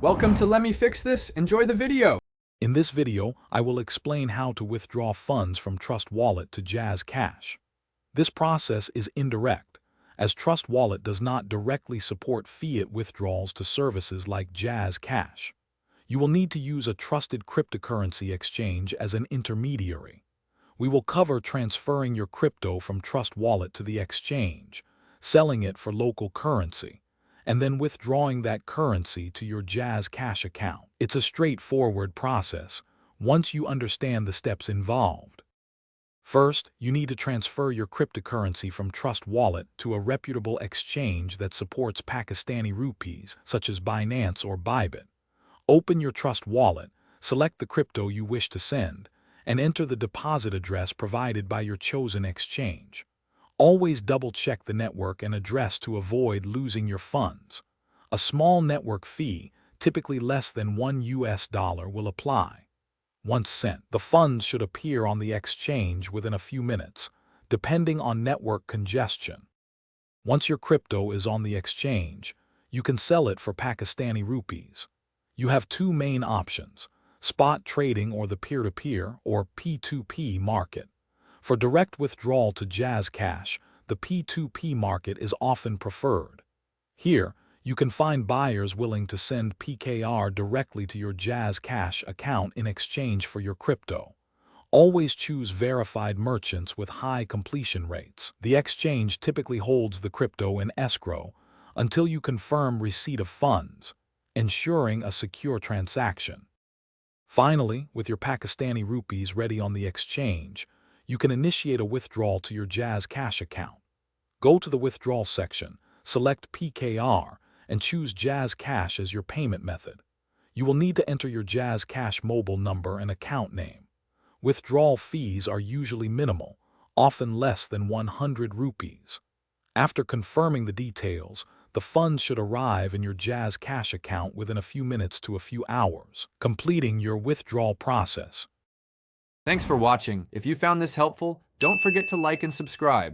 Welcome to Let Me Fix This. Enjoy the video. In this video, I will explain how to withdraw funds from Trust Wallet to Jazzcash. This process is indirect, as Trust Wallet does not directly support fiat withdrawals to services like Jazzcash. You will need to use a trusted cryptocurrency exchange as an intermediary. We will cover transferring your crypto from Trust Wallet to the exchange, selling it for local currency, and then withdrawing that currency to your Jazzcash account. It's a straightforward process once you understand the steps involved. First, you need to transfer your cryptocurrency from Trust Wallet to a reputable exchange that supports Pakistani rupees, such as Binance or Bybit. Open your Trust Wallet, select the crypto you wish to send, and enter the deposit address provided by your chosen exchange. Always double-check the network and address to avoid losing your funds. A small network fee, typically less than $1, will apply. Once sent, the funds should appear on the exchange within a few minutes, depending on network congestion. Once your crypto is on the exchange, you can sell it for Pakistani rupees. You have two main options: spot trading or the peer-to-peer or P2P market. For direct withdrawal to Jazzcash, the P2P market is often preferred. Here, you can find buyers willing to send PKR directly to your Jazzcash account in exchange for your crypto. Always choose verified merchants with high completion rates. The exchange typically holds the crypto in escrow until you confirm receipt of funds, ensuring a secure transaction. Finally, with your Pakistani rupees ready on the exchange, you can initiate a withdrawal to your Jazzcash account. Go to the withdrawal section, select PKR, and choose Jazzcash as your payment method. You will need to enter your Jazzcash mobile number and account name. Withdrawal fees are usually minimal, often less than 100 rupees. After confirming the details, the funds should arrive in your Jazzcash account within a few minutes to a few hours, completing your withdrawal process. Thanks for watching. If you found this helpful, don't forget to like and subscribe.